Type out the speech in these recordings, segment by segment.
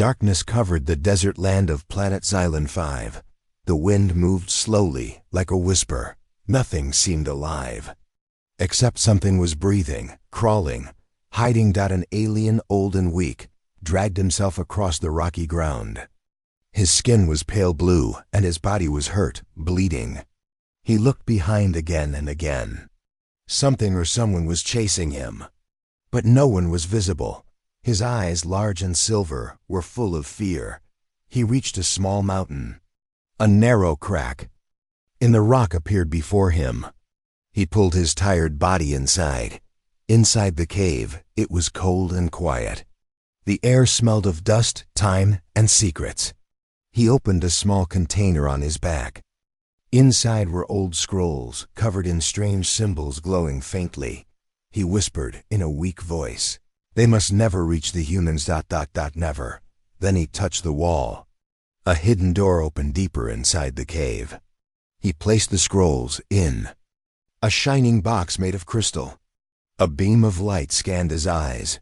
Darkness covered the desert land of Planet Xylan 5. The wind moved slowly, like a whisper. Nothing seemed alive. Except something was breathing, crawling, hiding. An alien, old and weak, dragged himself across the rocky ground. His skin was pale blue, and his body was hurt, bleeding. He looked behind again and again. Something or someone was chasing him. But no one was visible. His eyes, large and silver, were full of fear. He reached a small mountain. A narrow crack in the rock appeared before him. He pulled his tired body inside. Inside the cave, it was cold and quiet. The air smelled of dust, time, and secrets. He opened a small container on his back. Inside were old scrolls, covered in strange symbols glowing faintly. He whispered in a weak voice, "They must never reach the humans. Never." Then he touched the wall. A hidden door opened deeper inside the cave. He placed the scrolls in a shining box made of crystal. A beam of light scanned his eyes.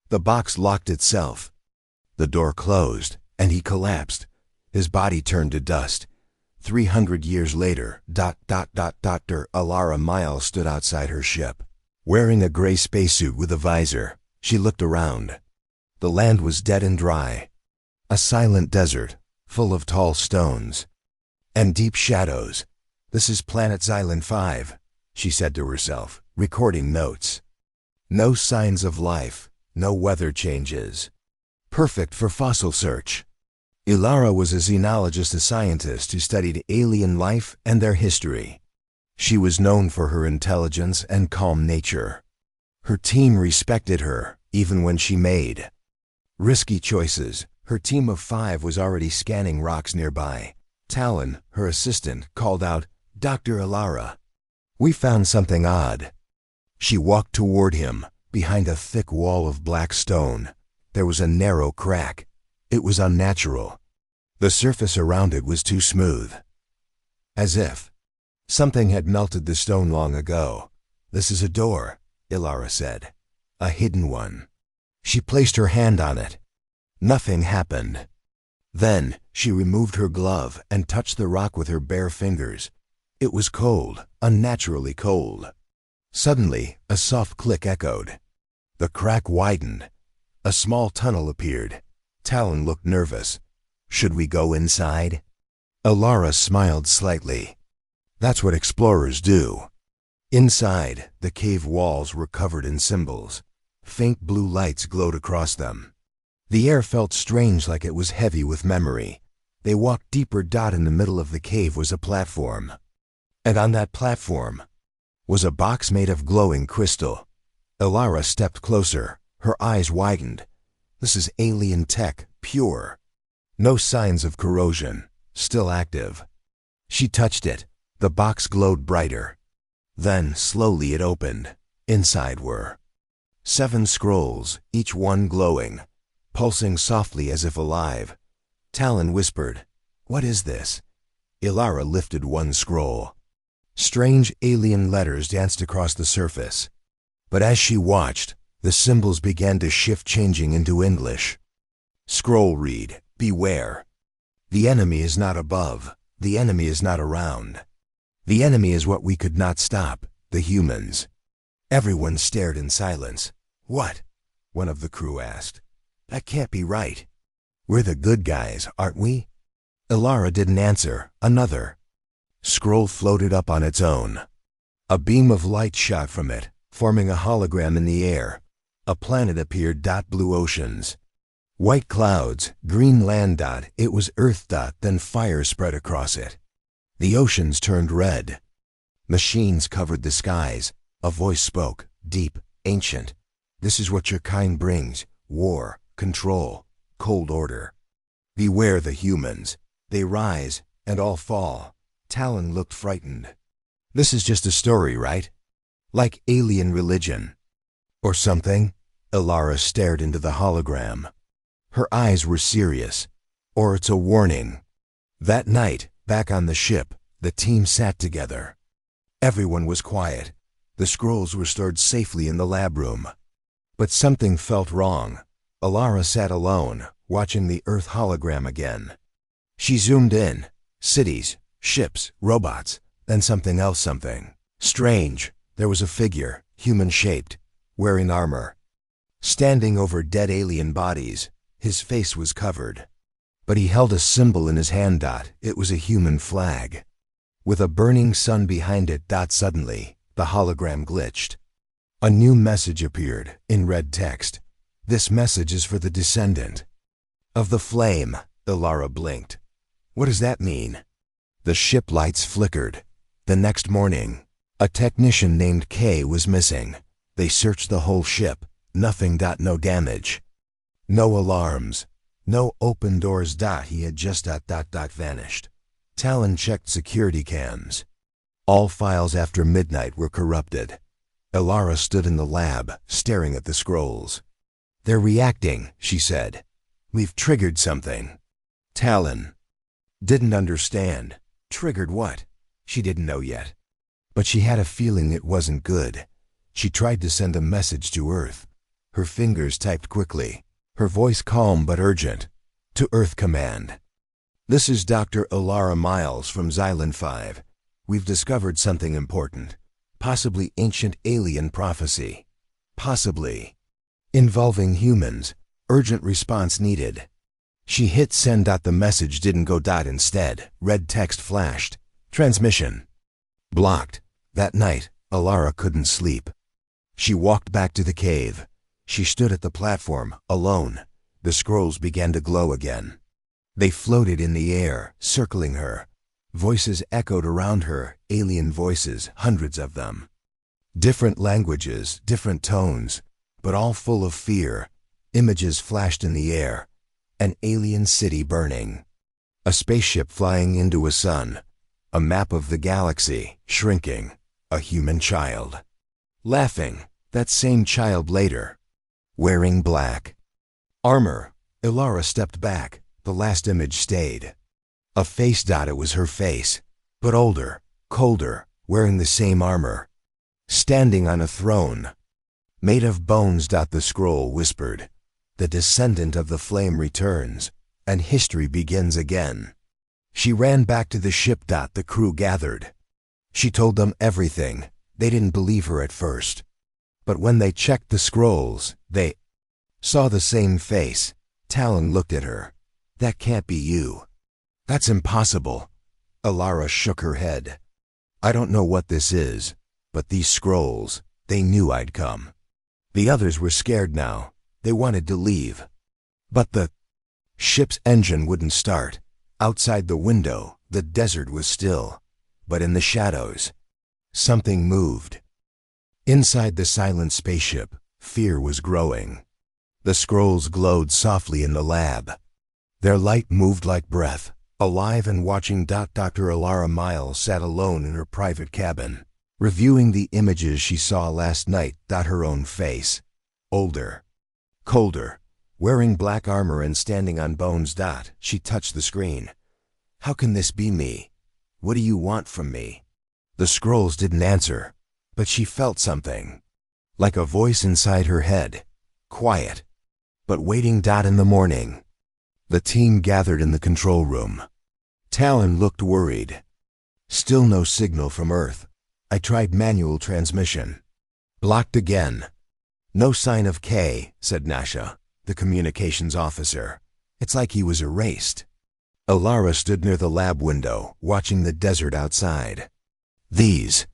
The box locked itself. The door closed, and he collapsed. His body turned to dust. 300 years later, Dr. Alara Miles stood outside her ship. Wearing a gray spacesuit with a visor, she looked around. The land was dead and dry. A silent desert, full of tall stones and deep shadows. "This is Planet Xylan 5, she said to herself, recording notes. No signs of life, no weather changes. Perfect for fossil search. Ilara was a xenologist, a scientist who studied alien life and their history. She was known for her intelligence and calm nature. Her team respected her, even when she made risky choices. Her team of 5 was already scanning rocks nearby. Talon, her assistant, called out, "Dr. Ilara, we found something odd." She walked toward him. Behind a thick wall of black stone, there was a narrow crack. It was unnatural. The surface around it was too smooth, as if something had melted the stone long ago. "This is a door," Ilara said. "A hidden one." She placed her hand on it. Nothing happened. Then she removed her glove and touched the rock with her bare fingers. It was cold, unnaturally cold. Suddenly, a soft click echoed. The crack widened. A small tunnel appeared. Talon looked nervous. "Should we go inside?" Ilara smiled slightly. "That's what explorers do." Inside, the cave walls were covered in symbols. Faint blue lights glowed across them. The air felt strange, like it was heavy with memory. They walked deeper. In the middle of the cave was a platform. And on that platform was a box made of glowing crystal. Ilara stepped closer. Her eyes widened. "This is alien tech, pure. No signs of corrosion. Still active." She touched it. The box glowed brighter. Then, slowly, it opened. Inside were 7 scrolls, each one glowing, pulsing softly as if alive. Talon whispered, "What is this?" Ilara lifted one scroll. Strange alien letters danced across the surface. But as she watched, the symbols began to shift, changing into English. Scroll read, "Beware. The enemy is not above. The enemy is not around. The enemy is what we could not stop, the humans." Everyone stared in silence. "What?" one of the crew asked. "That can't be right. We're the good guys, aren't we?" Ilara didn't answer. Another scroll floated up on its own. A beam of light shot from it, forming a hologram in the air. A planet appeared. Blue oceans. White clouds, green land. It was Earth. Then fire spread across it. The oceans turned red. Machines covered the skies. A voice spoke, deep, ancient. "This is what your kind brings. War, control, cold order. Beware the humans. They rise, and all fall." Talon looked frightened. "This is just a story, right? Like alien religion or something?" Ilara stared into the hologram. Her eyes were serious. "Or it's a warning." That night, back on the ship, the team sat together. Everyone was quiet. The scrolls were stored safely in the lab room. But something felt wrong. Ilara sat alone, watching the Earth hologram again. She zoomed in. Cities, ships, robots, then something else something. Strange. There was a figure, human-shaped, wearing armor. Standing over dead alien bodies, his face was covered. But he held a symbol in his hand. It was a human flag. With a burning sun behind it. Suddenly, the hologram glitched. A new message appeared, in red text. This message is for the descendant of the flame. Ilara blinked. What does that mean? The ship lights flickered. The next morning, a technician named K was missing. They searched the whole ship. Nothing. No damage. No alarms. No open doors. He had just vanished. Talon checked security cams. All files after midnight were corrupted. Ilara stood in the lab, staring at the scrolls. They're reacting, she said. We've triggered something. Talon didn't understand. Triggered what? She didn't know yet. But she had a feeling it wasn't good. She tried to send a message to Earth. Her fingers typed quickly, her voice calm but urgent. To Earth Command. This is Dr. Ilara Miles from Xylan 5. We've discovered something important. Possibly ancient alien prophecy. Possibly involving humans. Urgent response needed. She hit send. The message didn't go. Instead, red text flashed. Transmission blocked. That night, Ilara couldn't sleep. She walked back to the cave. She stood at the platform, alone. The scrolls began to glow again. They floated in the air, circling her. Voices echoed around her, alien voices, hundreds of them. Different languages, different tones, but all full of fear. Images flashed in the air. An alien city burning. A spaceship flying into a sun. A map of the galaxy, shrinking. A human child. Laughing. That same child later. Wearing black armor. Ilara stepped back. The last image stayed. A face. It was her face, but older, colder, wearing the same armor. Standing on a throne. Made of bones. The scroll whispered. The descendant of the flame returns, and history begins again. She ran back to the ship. The crew gathered. She told them everything. They didn't believe her at first. But when they checked the scrolls, they saw the same face. Talon looked at her. That can't be you. That's impossible. Ilara shook her head. I don't know what this is, but these scrolls, they knew I'd come. The others were scared now. They wanted to leave. But the ship's engine wouldn't start. Outside the window, the desert was still. But in the shadows, something moved. Inside the silent spaceship, fear was growing. The scrolls glowed softly in the lab. Their light moved like breath, alive and watching. Dr. Ilara Miles sat alone in her private cabin, reviewing the images she saw last night. Her own face. Older. Colder. Wearing black armor and standing on bones. She touched the screen. How can this be me? What do you want from me? The scrolls didn't answer, but she felt something. Like a voice inside her head. Quiet, but waiting. In the morning, the team gathered in the control room. Talon looked worried. Still no signal from Earth. I tried manual transmission. Blocked again. No sign of K, said Nasha, the communications officer. It's like he was erased. Ilara stood near the lab window, watching the desert outside. These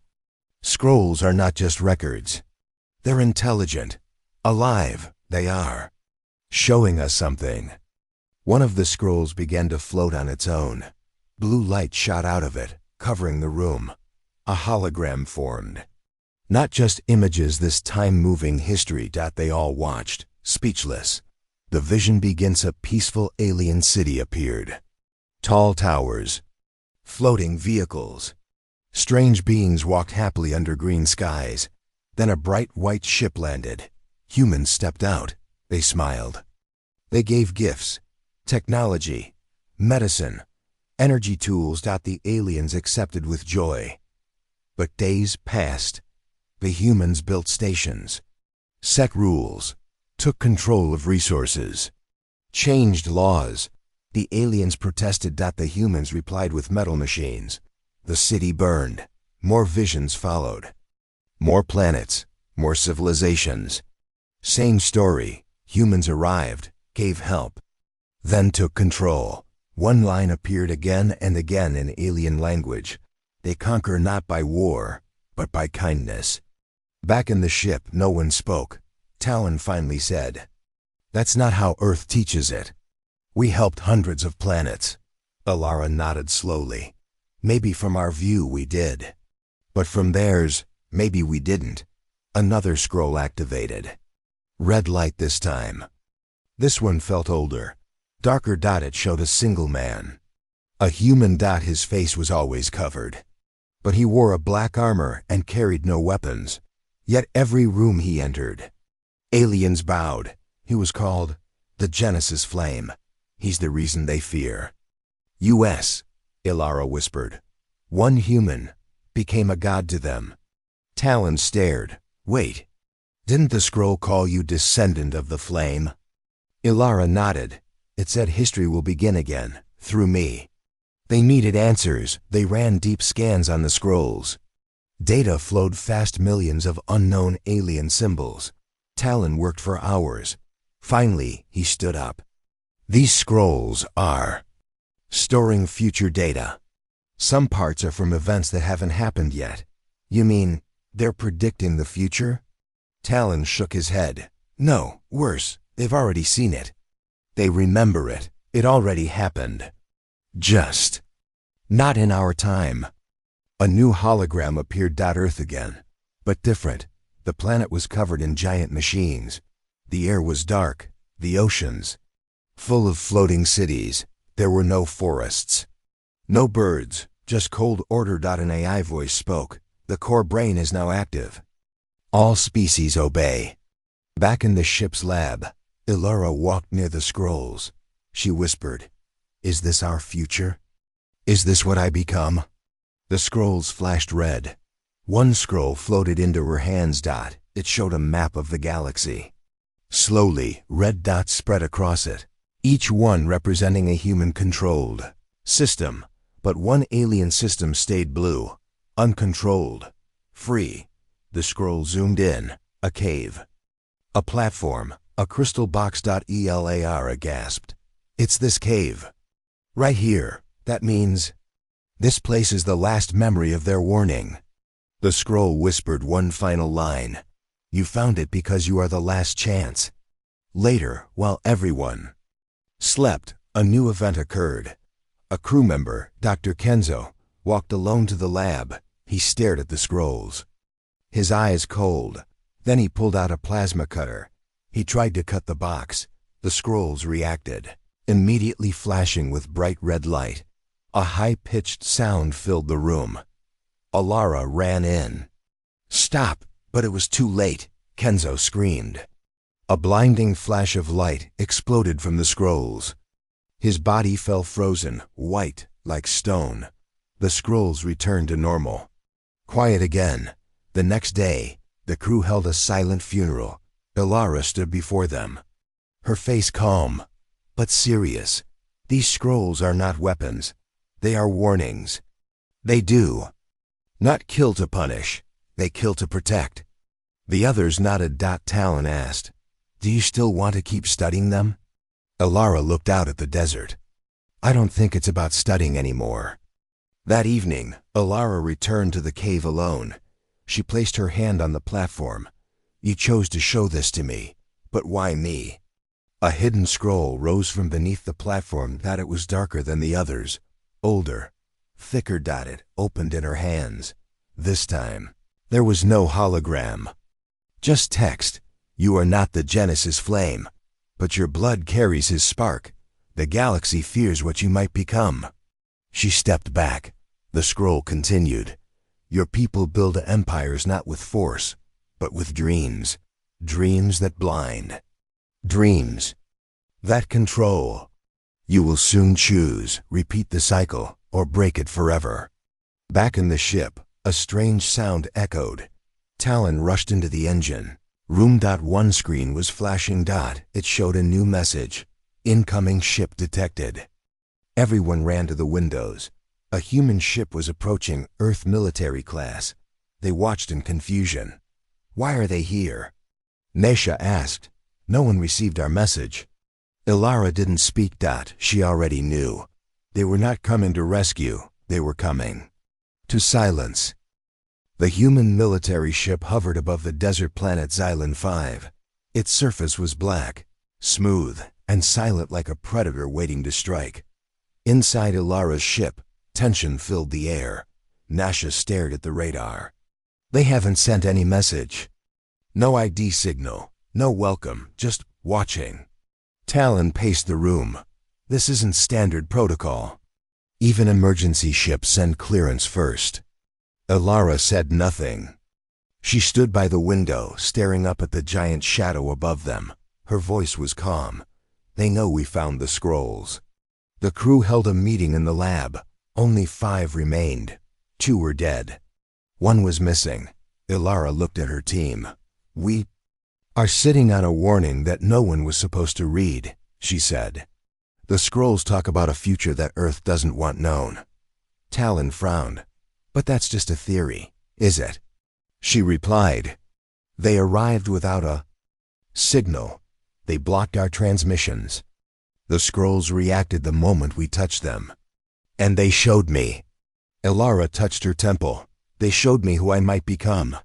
scrolls are not just records. They're intelligent. Alive, they are. Showing us something. One of the scrolls began to float on its own. Blue light shot out of it, covering the room. A hologram formed. Not just images, this time-moving history. They all watched, speechless. The vision begins. A peaceful alien city appeared. Tall towers. Floating vehicles. Strange beings walked happily under green skies. Then a bright white ship landed. Humans stepped out. They smiled. They gave gifts. Technology. Medicine. Energy tools. The aliens accepted with joy. But days passed. The humans built stations. Set rules. Took control of resources. Changed laws. The aliens protested. The humans replied with metal machines. The city burned. More visions followed. More planets. More civilizations. Same story. Humans arrived, gave help, then took control. One line appeared again and again in alien language. They conquer not by war, but by kindness. Back in the ship, no one spoke. Talon finally said, "That's not how Earth teaches it. We helped hundreds of planets." Alara nodded slowly. "Maybe from our view we did. But from theirs, maybe we didn't." Another scroll activated. Red light this time. This one felt older. Darker. It showed a single man. A human. His face was always covered. But he wore a black armor and carried no weapons. Yet every room he entered, aliens bowed. He was called the Genesis Flame. He's the reason they fear. U.S., Ilara whispered. One human became a god to them. Talon stared. Wait, didn't the scroll call you descendant of the flame? Ilara nodded. It said history will begin again, through me. They needed answers. They ran deep scans on the scrolls. Data flowed fast, millions of unknown alien symbols. Talon worked for hours. Finally, he stood up. These scrolls are storing future data. Some parts are from events that haven't happened yet. You mean they're predicting the future? Talon shook his head. No, worse, they've already seen it. They remember it. It already happened. Just not in our time. A new hologram appeared. Earth again, but different. The planet was covered in giant machines. The air was dark, the oceans full of floating cities. There were no forests, no birds, just cold order. An AI voice spoke. The core brain is now active. All species obey. Back in the ship's lab, Ilara walked near the scrolls. She whispered, "Is this our future? Is this what I become?" The scrolls flashed red. One scroll floated into her hands. It showed a map of the galaxy. Slowly, red dots spread across it, each one representing a human-controlled system. But one alien system stayed blue, uncontrolled, free. The scroll zoomed in. A cave. A platform. A crystal box. Elara gasped. It's this cave. Right here. That means this place is the last memory of their warning. The scroll whispered one final line. You found it because you are the last chance. Later, while everyone slept, a new event occurred. A crew member, Dr. Kenzo, walked alone to the lab. He stared at the scrolls, his eyes cold. Then he pulled out a plasma cutter. He tried to cut the box. The scrolls reacted, immediately flashing with bright red light. A high-pitched sound filled the room. Alara ran in. Stop! But it was too late. Kenzo screamed. A blinding flash of light exploded from the scrolls. His body fell frozen, white, like stone. The scrolls returned to normal. Quiet again. The next day, the crew held a silent funeral. Ilara stood before them, her face calm, but serious. These scrolls are not weapons. They are warnings. They do not kill to punish. They kill to protect. The others nodded. Talon asked, "Do you still want to keep studying them?" Ilara looked out at the desert. "I don't think it's about studying anymore." That evening, Ilara returned to the cave alone. She placed her hand on the platform. "You chose to show this to me, but why me?" A hidden scroll rose from beneath the platform. It was darker than the others, older, thicker. It opened in her hands. This time, there was no hologram. Just text. "You are not the Genesis Flame, but your blood carries his spark. The galaxy fears what you might become." She stepped back. The scroll continued. "Your people build empires not with force, but with dreams. Dreams that blind. Dreams that control. You will soon choose, repeat the cycle, or break it forever." Back in the ship, a strange sound echoed. Talon rushed into the engine. Room. One screen was flashing. It showed a new message. Incoming ship detected. Everyone ran to the windows. A human ship was approaching, Earth military class. They watched in confusion. Why are they here? Nasha asked. No one received our message. Ilara didn't speak. She already knew. They were not coming to rescue. They were coming to silence. The human military ship hovered above the desert planet Xylan 5. Its surface was black, smooth, and silent like a predator waiting to strike. Inside Ilara's ship, tension filled the air. Nasha stared at the radar. They haven't sent any message. No ID signal, no welcome, just watching. Talon paced the room. This isn't standard protocol. Even emergency ships send clearance first. Ilara said nothing. She stood by the window, staring up at the giant shadow above them. Her voice was calm. They know we found the scrolls. The crew held a meeting in the lab. Only 5 remained. 2 were dead. 1 was missing. Ilara looked at her team. We are sitting on a warning that no one was supposed to read, she said. The scrolls talk about a future that Earth doesn't want known. Talon frowned. But that's just a theory, is it? She replied. They arrived without a signal. They blocked our transmissions. The scrolls reacted the moment we touched them. And they showed me. Ilara touched her temple. They showed me who I might become.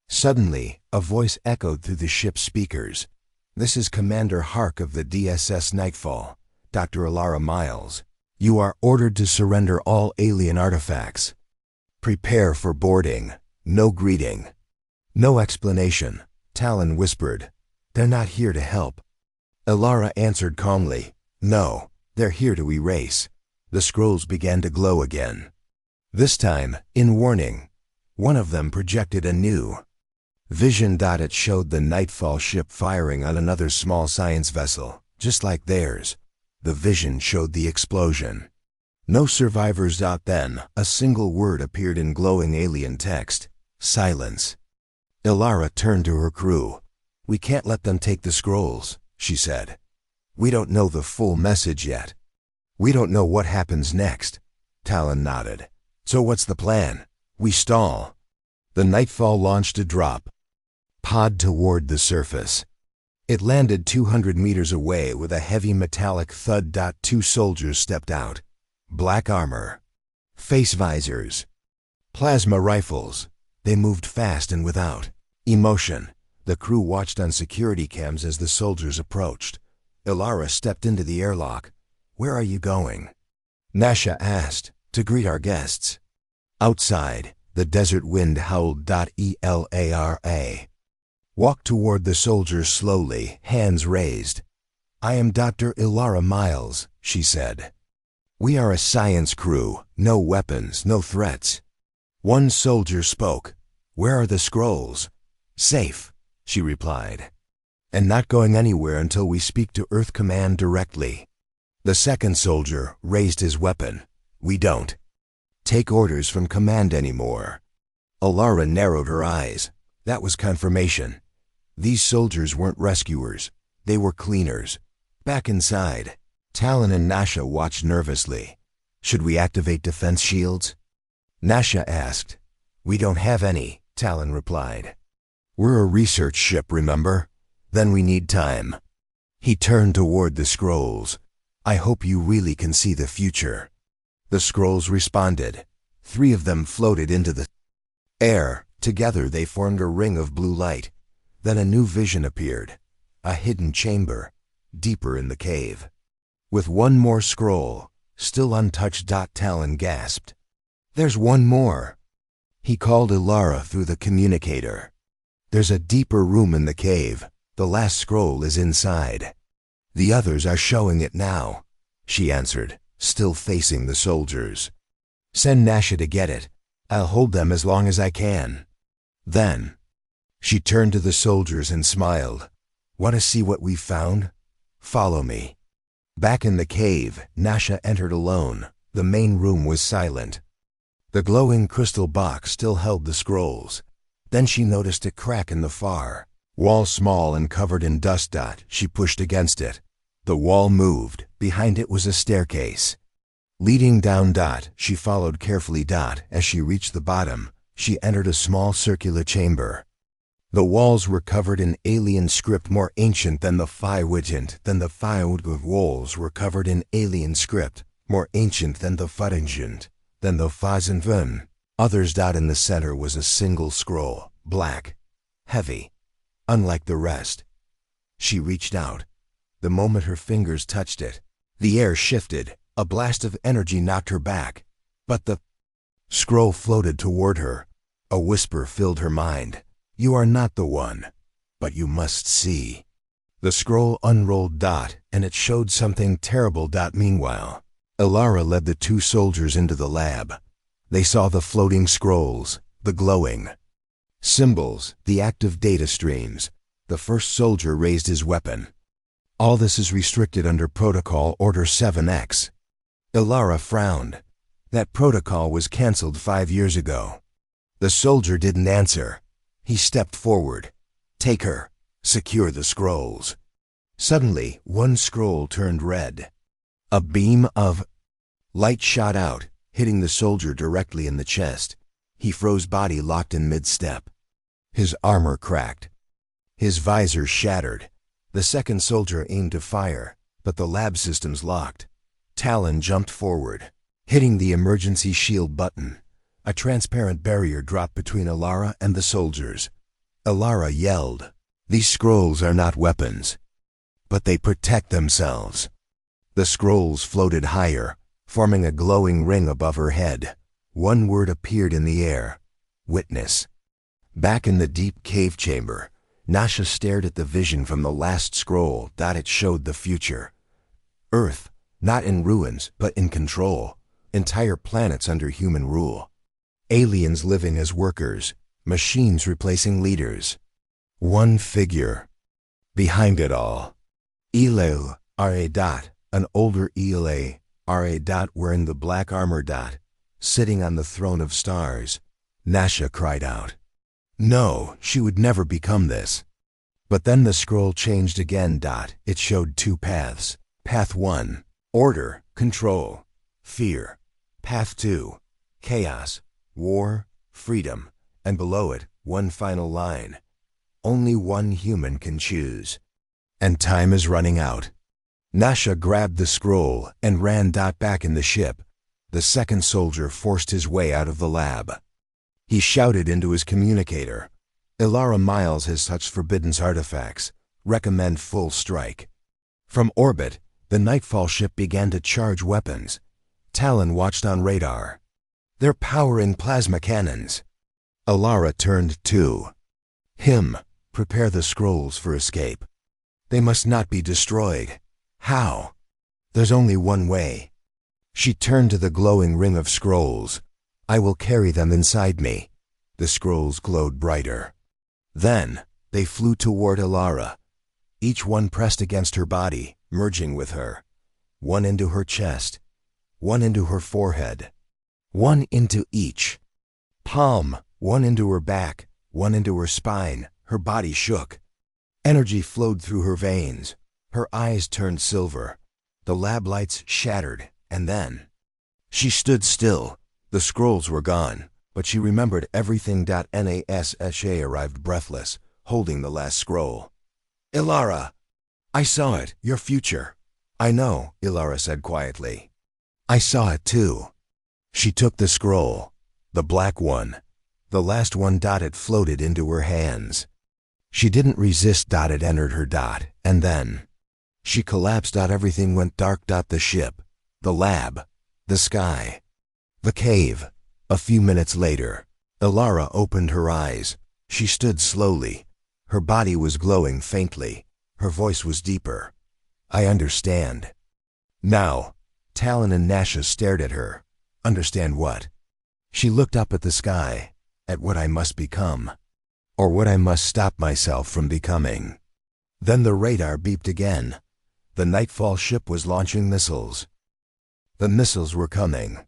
Suddenly, a voice echoed through the ship's speakers. This is Commander Hark of the DSS Nightfall, Dr. Ilara Miles. You are ordered to surrender all alien artifacts. Prepare for boarding. No greeting. No explanation. Talon whispered. They're not here to help. Ilara answered calmly. No, they're here to erase. The scrolls began to glow again. This time, in warning, one of them projected a new vision. It showed the Nightfall ship firing on another small science vessel, just like theirs. The vision showed the explosion. No survivors. Then, a single word appeared in glowing alien text. Silence. Ilara turned to her crew. We can't let them take the scrolls, she said. We don't know the full message yet. We don't know what happens next. Talon nodded. So what's the plan? We stall. The Nightfall launched a drop pod toward the surface. It landed 200 meters away with a heavy metallic thud. 2 soldiers stepped out. Black armor, face visors, plasma rifles. They moved fast and without emotion. The crew watched on security cams as the soldiers approached. Ilara stepped into the airlock. Where are you going? Nasha asked. To greet our guests. Outside, the desert wind howled. Elara walked toward the soldiers slowly, hands raised. I am Dr. Ilara Miles, she said. We are a science crew, no weapons, no threats. One soldier spoke. Where are the scrolls? Safe, she replied. And not going anywhere until we speak to Earth Command directly. The second soldier raised his weapon. We don't take orders from Command anymore. Ilara narrowed her eyes. That was confirmation. These soldiers weren't rescuers. They were cleaners. Back inside, Talon and Nasha watched nervously. Should we activate defense shields? Nasha asked. We don't have any, Talon replied. We're a research ship, remember? Then we need time. He turned toward the scrolls. I hope you really can see the future. The scrolls responded. 3 of them floated into the air. Together they formed a ring of blue light. Then a new vision appeared. A hidden chamber, deeper in the cave. With 1 more scroll, still untouched. Talon gasped. There's 1 more. He called Ilara through the communicator. There's a deeper room in the cave. The last scroll is inside. The others are showing it now, she answered, still facing the soldiers. Send Nasha to get it. I'll hold them as long as I can. Then, she turned to the soldiers and smiled. Want to see what we found? Follow me. Back in the cave, Nasha entered alone. The main room was silent. The glowing crystal box still held the scrolls. Then she noticed a crack in the far wall, small and covered in dust. She pushed against it. The wall moved. Behind it was a staircase. Leading down. She followed carefully. As she reached the bottom, she entered a small circular chamber. The walls were covered in alien script more ancient than the Phi walls were covered in alien script more ancient than the Fudingent, than the Fazenvun. Others. In the center was a single scroll, black, heavy, unlike the rest. She reached out. The moment her fingers touched it, the air shifted. A blast of energy knocked her back. But the scroll floated toward her. A whisper filled her mind. You are not the one, but you must see. The scroll unrolled. And it showed something terrible. Meanwhile, Ilara led the two soldiers into the lab. They saw the floating scrolls, the glowing symbols, the active data streams. The first soldier raised his weapon. All this is restricted under Protocol Order 7X. Ilara frowned. That protocol was cancelled 5 years ago. The soldier didn't answer. He stepped forward. Take her. Secure the scrolls. Suddenly, one scroll turned red. A beam of light shot out, hitting the soldier directly in the chest. He froze, body locked in mid-step. His armor cracked. His visor shattered. The second soldier aimed to fire, but the lab systems locked. Talon jumped forward, hitting the emergency shield button. A transparent barrier dropped between Ilara and the soldiers. Ilara yelled, "These scrolls are not weapons, but they protect themselves." The scrolls floated higher, forming a glowing ring above her head. One word appeared in the air: witness. Back in the deep cave chamber, Nasha stared at the vision from the last scroll. It showed the future. Earth, not in ruins, but in control. Entire planets under human rule. Aliens living as workers, machines replacing leaders. One figure behind it all. Elel Ra. An older Elel Ra. Wearing the black armor. Sitting on the throne of stars. Nasha cried out. No, she would never become this. But then the scroll changed again. It showed two paths. Path 1, order, control, fear. Path 2, chaos, war, freedom. And below it, one final line. Only one human can choose. And time is running out. Nasha grabbed the scroll and ran. Back in the ship, the second soldier forced his way out of the lab. He shouted into his communicator. Ilara Miles has touched forbidden artifacts. Recommend full strike. From orbit, the Nightfall ship began to charge weapons. Talon watched on radar. They're powering plasma cannons. Ilara turned to him. Prepare the scrolls for escape. They must not be destroyed. How? There's only one way. She turned to the glowing ring of scrolls. I will carry them inside me. The scrolls glowed brighter. Then, they flew toward Ilara. Each one pressed against her body, merging with her. One into her chest. One into her forehead. One into each palm. One into her back. One into her spine. Her body shook. Energy flowed through her veins. Her eyes turned silver. The lab lights shattered, and then she stood still. The scrolls were gone, but she remembered everything. Nasha arrived breathless, holding the last scroll. Ilara! I saw it, your future. I know, Ilara said quietly. I saw it too. She took the scroll, the black one, the last one. It floated into her hands. She didn't resist. It entered her. And then she collapsed. Everything went dark. The ship, the lab, the sky, the cave. A few minutes later, Ilara opened her eyes. She stood slowly. Her body was glowing faintly. Her voice was deeper. I understand. Now, Talon and Nasha stared at her. Understand what? She looked up at the sky, at what I must become, or what I must stop myself from becoming. Then the radar beeped again. The Nightfall ship was launching missiles. The missiles were coming.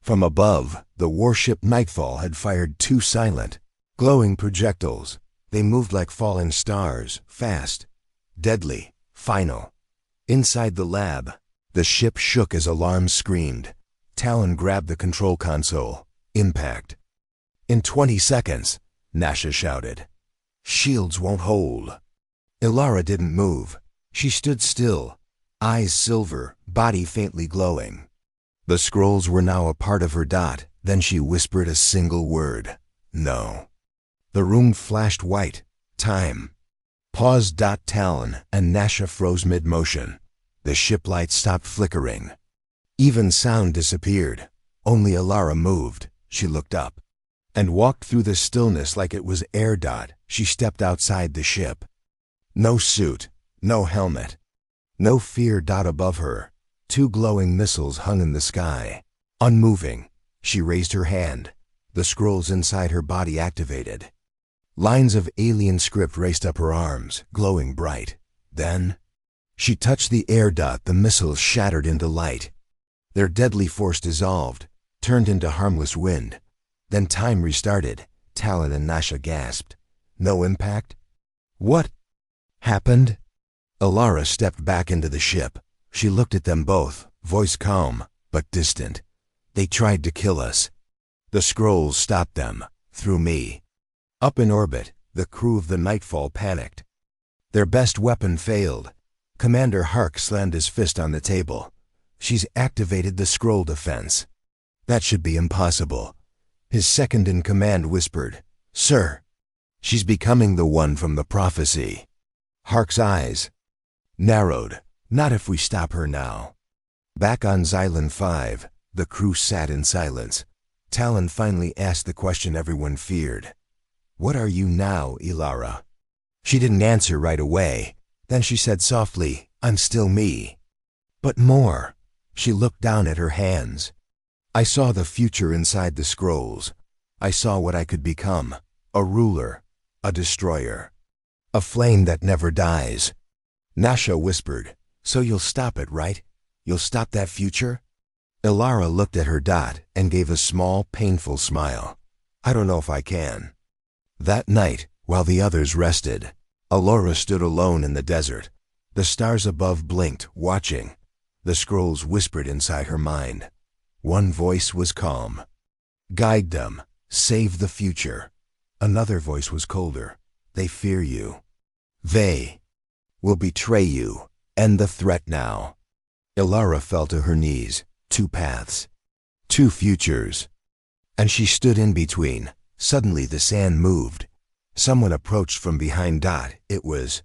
From above, the warship Nightfall had fired 2 silent, glowing projectiles. They moved like falling stars, fast, deadly, final. Inside the lab, the ship shook as alarms screamed. Talon grabbed the control console. Impact. In 20 seconds, Nasha shouted. Shields won't hold. Ilara didn't move. She stood still, eyes silver, body faintly glowing. The scrolls were now a part of her dot. Then she whispered a single word. No. The room flashed white. Time. Pause. Talon and Nasha froze mid-motion. The ship lights stopped flickering. Even sound disappeared. Only Ilara moved. She looked up and walked through the stillness like it was air. She stepped outside the ship. No suit, no helmet, no fear. Above her, 2 glowing missiles hung in the sky. Unmoving, she raised her hand. The scrolls inside her body activated. Lines of alien script raced up her arms, glowing bright. Then, she touched the air. The missiles shattered into light. Their deadly force dissolved, turned into harmless wind. Then time restarted. Talon and Nasha gasped. No impact? What happened? Ilara stepped back into the ship. She looked at them both, voice calm, but distant. They tried to kill us. The scrolls stopped them, through me. Up in orbit, the crew of the Nightfall panicked. Their best weapon failed. Commander Hark slammed his fist on the table. She's activated the scroll defense. That should be impossible. His second-in-command whispered, Sir, she's becoming the one from the prophecy. Hark's eyes narrowed. Not if we stop her now. Back on Xylan 5, the crew sat in silence. Talon finally asked the question everyone feared. What are you now, Ilara? She didn't answer right away. Then she said softly, I'm still me. But more. She looked down at her hands. I saw the future inside the scrolls. I saw what I could become. A ruler. A destroyer. A flame that never dies. Nasha whispered, So you'll stop it, right? You'll stop that future? Ilara looked at her dot and gave a small, painful smile. I don't know if I can. That night, while the others rested, Alora stood alone in the desert. The stars above blinked, watching. The scrolls whispered inside her mind. One voice was calm. Guide them. Save the future. Another voice was colder. They fear you. They will betray you. End the threat now. Ilara fell to her knees. 2 paths. 2 futures. And she stood in between. Suddenly the sand moved. Someone approached from behind. It was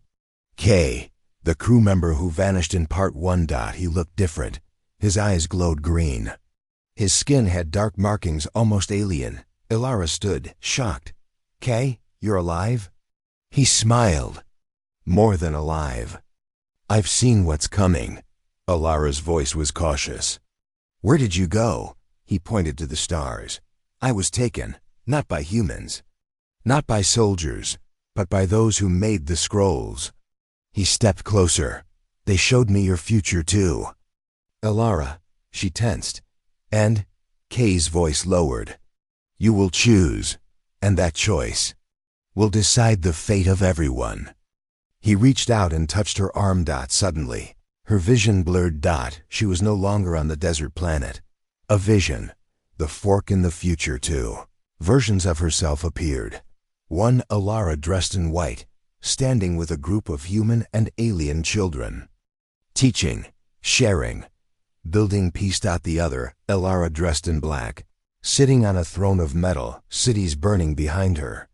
K, the crew member who vanished in part 1. He looked different. His eyes glowed green. His skin had dark markings, almost alien. Ilara stood, shocked. K, you're alive? He smiled. More than alive. I've seen what's coming. Ilara's voice was cautious. Where did you go? He pointed to the stars. I was taken, not by humans. Not by soldiers, but by those who made the scrolls. He stepped closer. They showed me your future too. Ilara, she tensed. And Kay's voice lowered. You will choose, and that choice will decide the fate of everyone. He reached out and touched her arm. Suddenly, her vision blurred. She was no longer on the desert planet. A vision. The fork in the future too. Versions of herself appeared. One Ilara dressed in white, standing with a group of human and alien children. Teaching, sharing, building peace. The other, Ilara dressed in black, sitting on a throne of metal, cities burning behind her.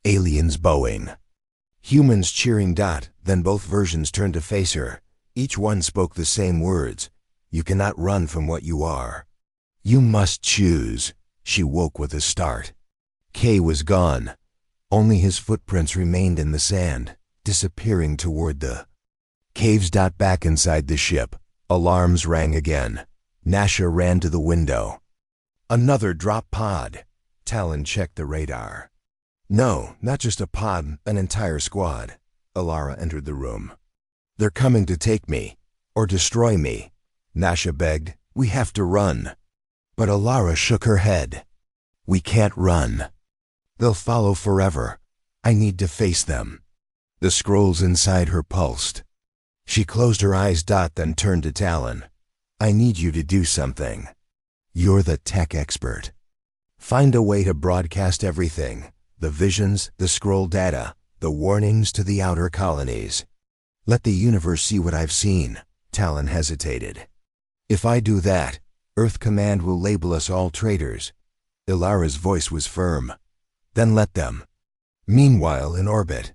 Aliens bowing. Humans cheering. Then both versions turned to face her. Each one spoke the same words. You cannot run from what you are. You must choose. She woke with a start. Kay was gone. Only his footprints remained in the sand, disappearing toward the caves. Back inside the ship, alarms rang again. Nasha ran to the window. Another drop pod. Talon checked the radar. No, not just a pod, an entire squad. Ilara entered the room. They're coming to take me, or destroy me. Nasha begged. We have to run. But Ilara shook her head. We can't run. They'll follow forever. I need to face them. The scrolls inside her pulsed. She closed her eyes, then turned to Talon. I need you to do something. You're the tech expert. Find a way to broadcast everything, the visions, the scroll data, the warnings to the outer colonies. Let the universe see what I've seen. Talon hesitated. If I do that, Earth Command will label us all traitors. Ilara's voice was firm. Then let them. Meanwhile, in orbit,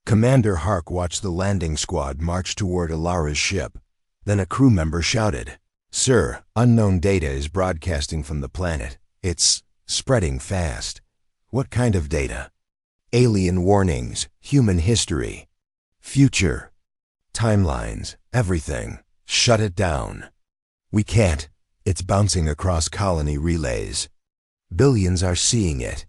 Commander Hark watched the landing squad march toward Ilara's ship. Then a crew member shouted, Sir, unknown data is broadcasting from the planet. It's spreading fast. What kind of data? Alien warnings, human history, future, timelines, everything. Shut it down. We can't. It's bouncing across colony relays. Billions are seeing it.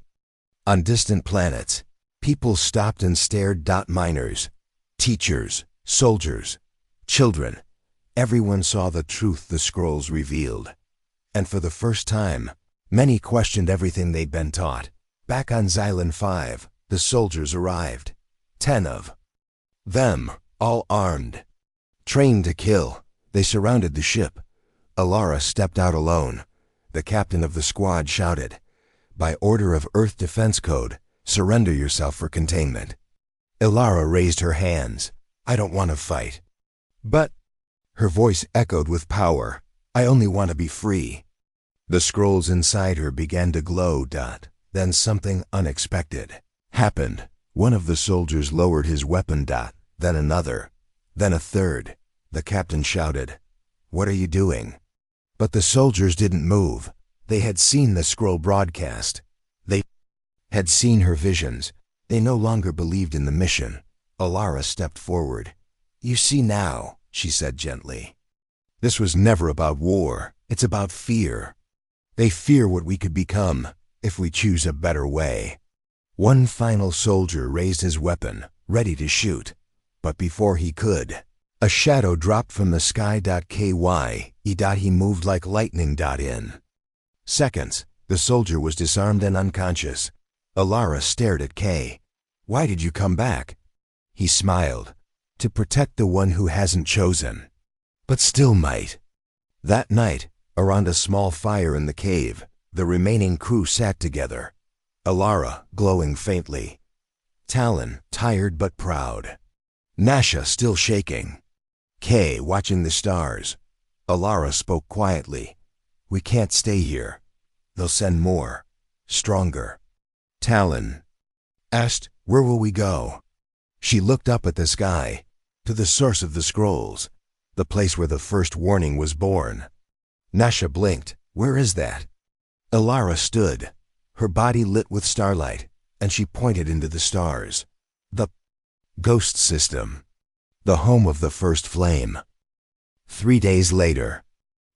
On distant planets, people stopped and stared. Miners, teachers, soldiers, children. Everyone saw the truth the scrolls revealed. And for the first time, many questioned everything they'd been taught. Back on Xylon 5, the soldiers arrived. 10 of them, all armed. Trained to kill, they surrounded the ship. Ilara stepped out alone. The captain of the squad shouted, By order of Earth Defense Code, surrender yourself for containment. Ilara raised her hands. I don't want to fight. But, her voice echoed with power, I only want to be free. The scrolls inside her began to glow. Then something unexpected happened. One of the soldiers lowered his weapon. Then another. Then a third. The captain shouted, What are you doing? But the soldiers didn't move. They had seen the scroll broadcast. They had seen her visions. They no longer believed in the mission. Ilara stepped forward. You see now, she said gently. This was never about war. It's about fear. They fear what we could become if we choose a better way. One final soldier raised his weapon, ready to shoot. But before he could, a shadow dropped from the sky. He moved like lightning. In seconds, the soldier was disarmed and unconscious. Ilara stared at Kay. Why did you come back? He smiled. To protect the one who hasn't chosen, but still might. That night, around a small fire in the cave, the remaining crew sat together. Ilara, glowing faintly. Talon, tired but proud. Nasha, still shaking. Kay, watching the stars. Ilara spoke quietly. We can't stay here. They'll send more. Stronger. Talon asked, Where will we go? She looked up at the sky, to the source of the scrolls, the place where the first warning was born. Nasha blinked. Where is that? Ilara stood, her body lit with starlight, and she pointed into the stars. The ghost system. The home of the first flame. 3 days later,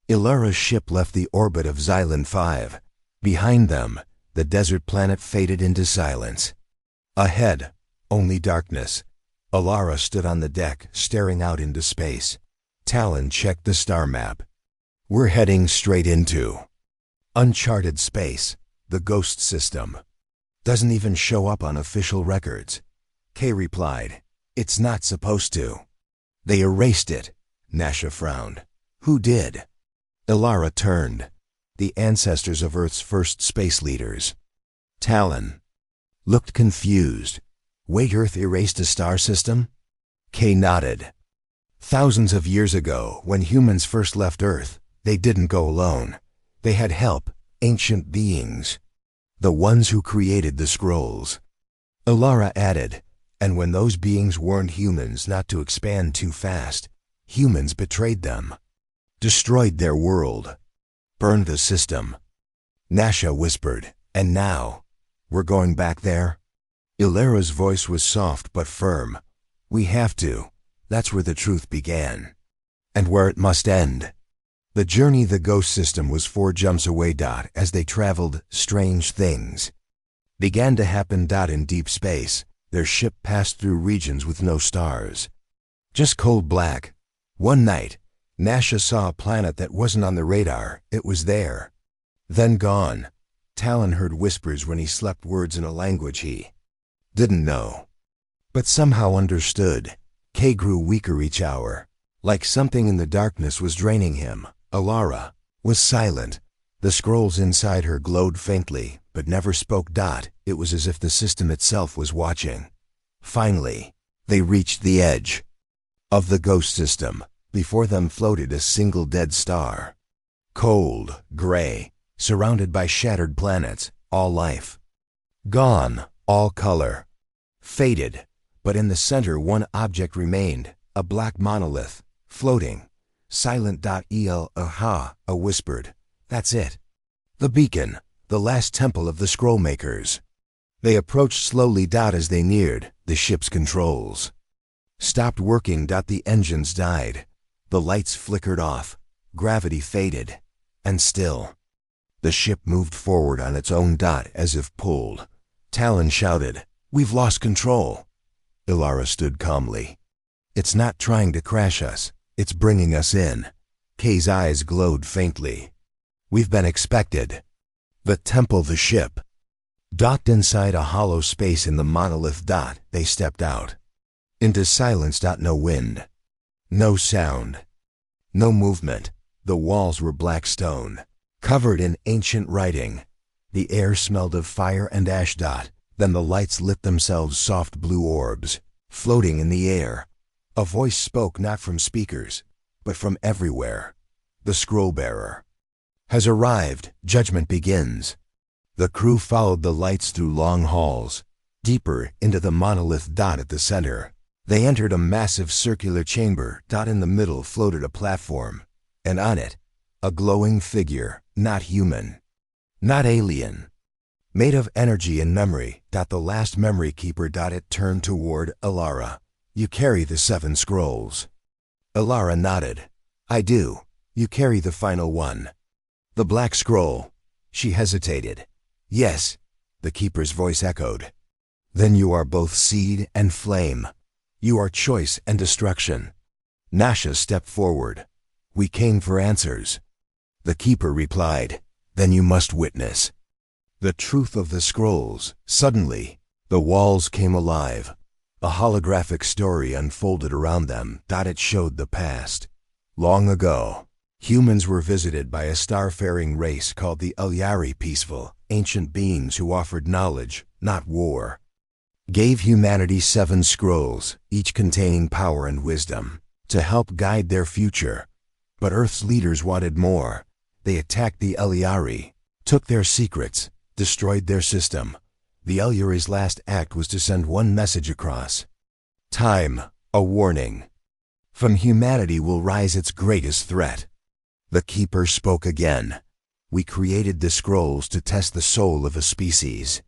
Ilara's ship left the orbit of Xylon 5. Behind them, the desert planet faded into silence. Ahead, only darkness. Ilara stood on the deck, staring out into space. Talon checked the star map. We're heading straight into uncharted space, the ghost system. Doesn't even show up on official records. Kay replied, It's not supposed to. They erased it. Nasha frowned. Who did? Ilara turned. The ancestors of Earth's first space leaders. Talon looked confused. Wait, Earth erased a star system? Kay nodded. Thousands of years ago, when humans first left Earth, they didn't go alone. They had help, ancient beings. The ones who created the scrolls. Ilara added, and when those beings warned humans not to expand too fast, humans betrayed them. Destroyed their world. Burned the system. Nasha whispered, and now, we're going back there? Ilara's voice was soft but firm. We have to. That's where the truth began. And where it must end. The journey the ghost system was 4 jumps away. As they traveled, strange things began to happen. In deep space, their ship passed through regions with no stars. Just cold black. One night, Nasha saw a planet that wasn't on the radar. It was there. Then gone. Talon heard whispers when he slept, words in a language he didn't know, but somehow understood. Kay grew weaker each hour. Like something in the darkness was draining him. Alara was silent. The scrolls inside her glowed faintly, but never spoke. It was as if the system itself was watching. Finally, they reached the edge of the ghost system. Before them floated a single dead star. Cold, gray, surrounded by shattered planets, all life gone, all color faded. But in the center one object remained, a black monolith, floating, silent. Aha, a whispered. That's it. The beacon, the last temple of the scroll makers. They approached slowly. As they neared, the ship's controls stopped working. The engines died. The lights flickered off. Gravity faded. And still, the ship moved forward on its own. As if pulled. Talon shouted, "We've lost control." Ilara stood calmly. "It's not trying to crash us. It's bringing us in." Kay's eyes glowed faintly. "We've been expected." The temple, the ship, docked inside a hollow space in the monolith. They stepped out. Into silence. No wind. No sound. No movement. The walls were black stone, covered in ancient writing. The air smelled of fire and ash. Then the lights lit themselves, soft blue orbs, floating in the air. A voice spoke, not from speakers, but from everywhere. "The scroll-bearer has arrived. Judgment begins." The crew followed the lights through long halls, deeper into the monolith. At the center, they entered a massive circular chamber. In the middle floated a platform, and on it, a glowing figure, not human, not alien, made of energy and memory. The last memory keeper. It turned toward Ilara. "You carry the 7 scrolls." Ilara nodded. "I do. You carry the final one." "The black scroll." She hesitated. "Yes," the keeper's voice echoed. "Then you are both seed and flame. You are choice and destruction." Nasha stepped forward. "We came for answers." The keeper replied, "Then you must witness the truth of the scrolls." Suddenly, the walls came alive. A holographic story unfolded around them. It showed the past. Long ago, humans were visited by a starfaring race called the Elyari, peaceful, ancient beings who offered knowledge, not war. Gave humanity 7 scrolls, each containing power and wisdom, to help guide their future. But Earth's leaders wanted more. They attacked the Elyari, took their secrets, destroyed their system. The Elyari's last act was to send one message across time, a warning. From humanity will rise its greatest threat. The keeper spoke again. "We created the scrolls to test the soul of a species.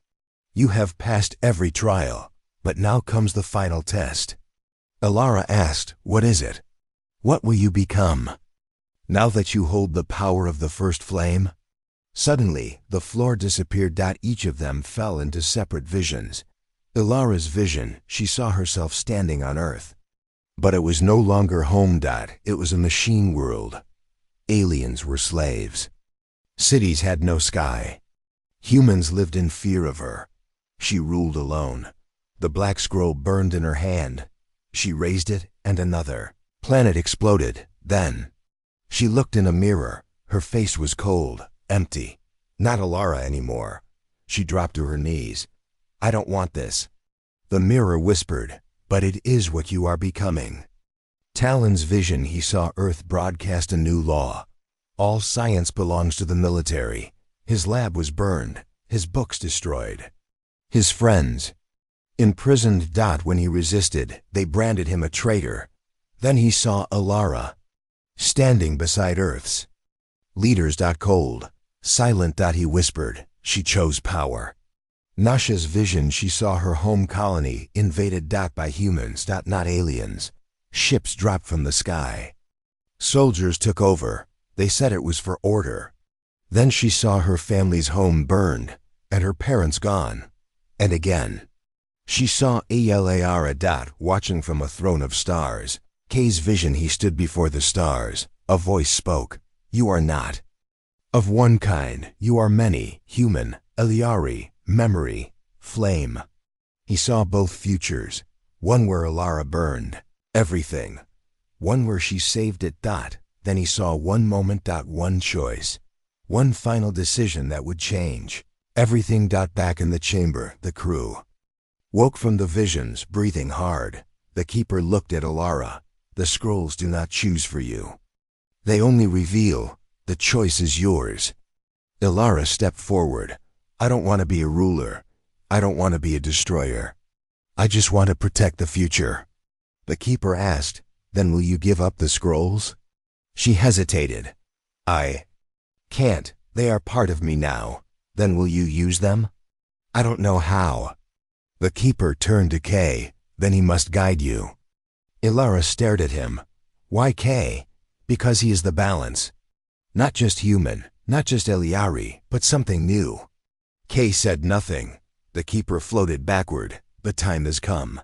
You have passed every trial, but now comes the final test." Ilara asked, "What is it? What will you become now that you hold the power of the first flame?" Suddenly, the floor disappeared. Each of them fell into separate visions. Ilara's vision, she saw herself standing on Earth. But it was no longer home. It was a machine world. Aliens were slaves. Cities had no sky. Humans lived in fear of her. She ruled alone. The black scroll burned in her hand. She raised it, and another planet exploded. Then she looked in a mirror. Her face was cold, empty. Not Ilara anymore. She dropped to her knees. "I don't want this." The mirror whispered, "But it is what you are becoming." Talon's vision, he saw Earth broadcast a new law. All science belongs to the military. His lab was burned, his books destroyed. His friends imprisoned. When he resisted, they branded him a traitor. Then he saw Ilara standing beside Earth's leaders. Cold, silent. He whispered, "She chose power." Nasha's vision, she saw her home colony invaded. By humans. Not aliens. Ships dropped from the sky. Soldiers took over. They said it was for order. Then she saw her family's home burned, and her parents gone. And again, she saw Ilara. Watching from a throne of stars. Kay's vision, he stood before the stars. A voice spoke, "You are not of one kind. You are many, human, Elyari, memory, flame." He saw both futures, one where Ilara burned, Everything. One where she saved it. Then he saw one moment. One choice. One final decision that would change everything. Back in the chamber, the crew woke from the visions, breathing hard. The keeper looked at Alara. The scrolls do not choose for you. They only reveal. The choice is yours. Alara stepped forward. I don't want to be a ruler. I don't want to be a destroyer. I just want to protect the future. The keeper asked, then will you give up the scrolls? She hesitated. I can't. They are part of me now. Then will you use them? I don't know how. The keeper turned to Kay. Then he must guide you. Alara stared at him. Why Kay? Because he is the balance. Not just human, not just Eliari, but something new. Kay said nothing. The keeper floated backward. The time has come.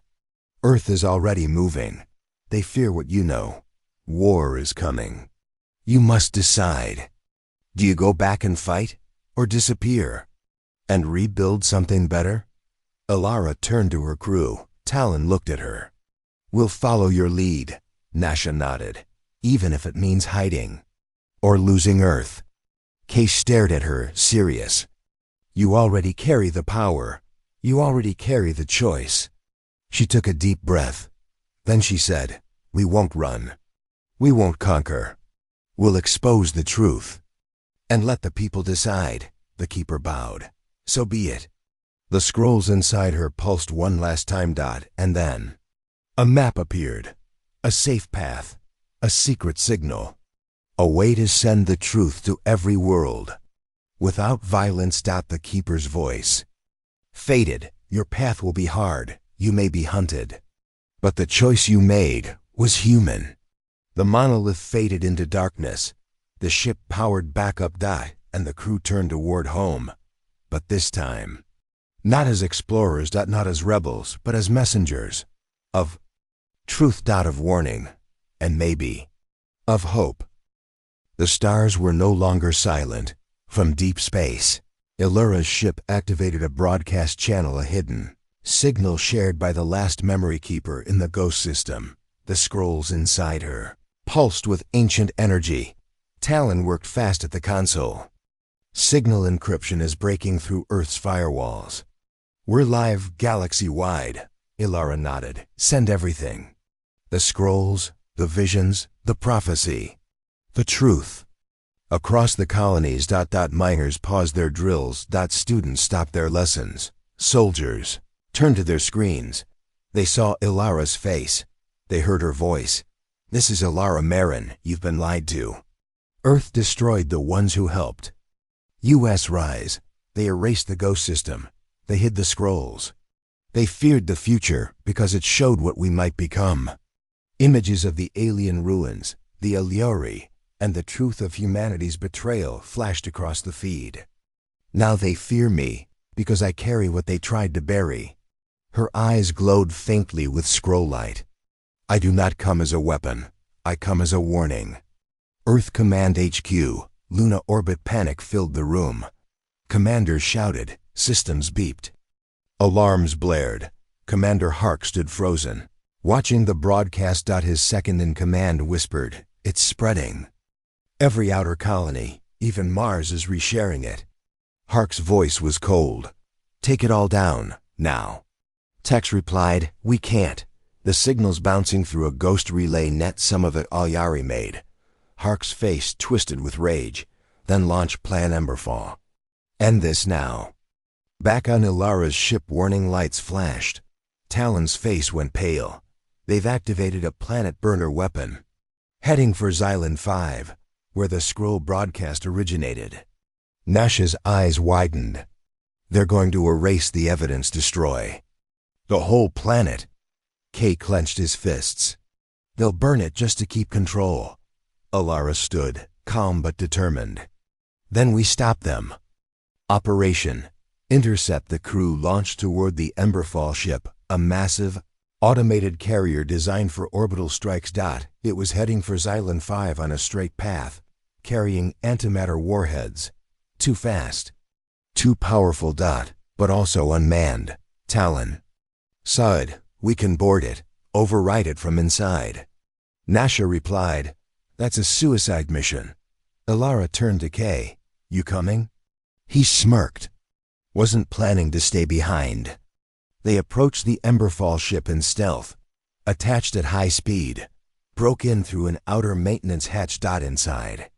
Earth is already moving. They fear what you know. War is coming. You must decide. Do you go back and fight, or disappear, and rebuild something better? Alara turned to her crew. Talon looked at her. We'll follow your lead. Nasha nodded. Even if it means hiding, or losing Earth. Kay stared at her, serious. You already carry the power. You already carry the choice. She took a deep breath. Then she said, we won't run. We won't conquer. We'll expose the truth. And let the people decide. The keeper bowed. So be it. The scrolls inside her pulsed one last time. And then a map appeared. A safe path. A secret signal. A way to send the truth to every world. Without violence. The keeper's voice. Fated, your path will be hard. You may be hunted. But the choice you made was human. The monolith faded into darkness. The ship powered back up. And the crew turned toward home. But this time, not as explorers. Not as rebels, but as messengers. Of truth. Of warning. And maybe of hope. The stars were no longer silent. From deep space, Ilura's ship activated a broadcast channel, a hidden signal shared by the last memory keeper in the ghost system. The scrolls inside her pulsed with ancient energy. Talon worked fast at the console. Signal encryption is breaking through Earth's firewalls. We're live galaxy-wide. Ilara nodded. Send everything. The scrolls, the visions, the prophecy, the truth. Across the colonies. Miners paused their drills. Students stopped their lessons. Soldiers turned to their screens. They saw Ilara's face. They heard her voice. This is Ilara Marin. You've been lied to. Earth destroyed the ones who helped. U.S. rise. They erased the ghost system. They hid the scrolls. They feared the future because it showed what we might become. Images of the alien ruins, the Eliori, and the truth of humanity's betrayal flashed across the feed. Now they fear me because I carry what they tried to bury. Her eyes glowed faintly with scroll light. I do not come as a weapon. I come as a warning. Earth Command HQ, Luna orbit. Panic filled the room. Commanders shouted. Systems beeped. Alarms blared. Commander Hark stood frozen, watching the broadcast. His second-in-command whispered, "It's spreading. Every outer colony, even Mars, is resharing it." Hark's voice was cold. "Take it all down, now." Tex replied, "We can't. The signal's bouncing through a ghost relay net some of it Alyari made." Hark's face twisted with rage. "Then launch Plan Emberfall. End this now." Back on Ilara's ship, warning lights flashed. Talon's face went pale. They've activated a planet burner weapon. Heading for Xylan 5, where the scroll broadcast originated. Nasha's eyes widened. They're going to erase the evidence, destroy the whole planet. Kay clenched his fists. They'll burn it just to keep control. Ilara stood, calm but determined. Then we stop them. Operation Intercept. The crew launched toward the Emberfall ship, a massive, automated carrier designed for orbital strikes. It was heading for Xylan 5 on a straight path, carrying antimatter warheads. Too fast. Too powerful. But also unmanned. Talon. "Sud, we can board it. Override it from inside. Nasha replied, "That's a suicide mission." Ilara turned to Kay. "You coming?" He smirked. Wasn't planning to stay behind. They approached the Emberfall ship in stealth, attached at high speed, broke in through an outer maintenance hatch. Inside.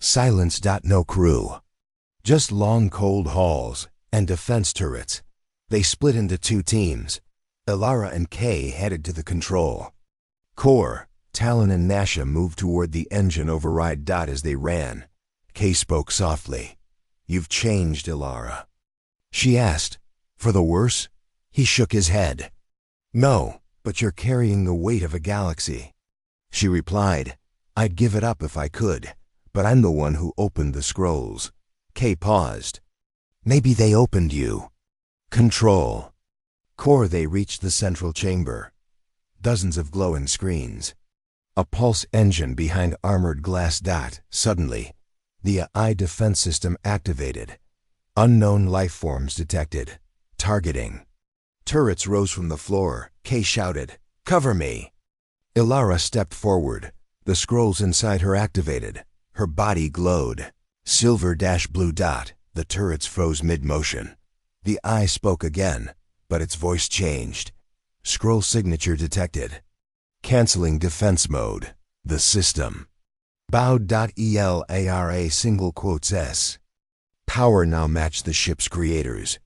Silence. No crew. Just long cold halls and defense turrets. They split into two teams. Ilara and Kay headed to the control core. Talon and Nasha moved toward the engine override. As they ran, Kay spoke softly. "You've changed, Ilara." She asked, "For the worse?" He shook his head. "No, but you're carrying the weight of a galaxy." She replied, "I'd give it up if I could, but I'm the one who opened the scrolls." Kay paused. "Maybe they opened you." Control core. They reached the central chamber. Dozens of glowing screens. A pulse engine behind armored glass. Suddenly, the AI defense system activated. Unknown life forms detected. Targeting. Turrets rose from the floor. Kay shouted, "Cover me!" Ilara stepped forward. The scrolls inside her activated. Her body glowed. Silver-blue. The turrets froze mid-motion. The eye spoke again, but its voice changed. Scroll signature detected. Canceling defense mode. The system bowed. ELARA single quotes S. Power now matched the ship's creators.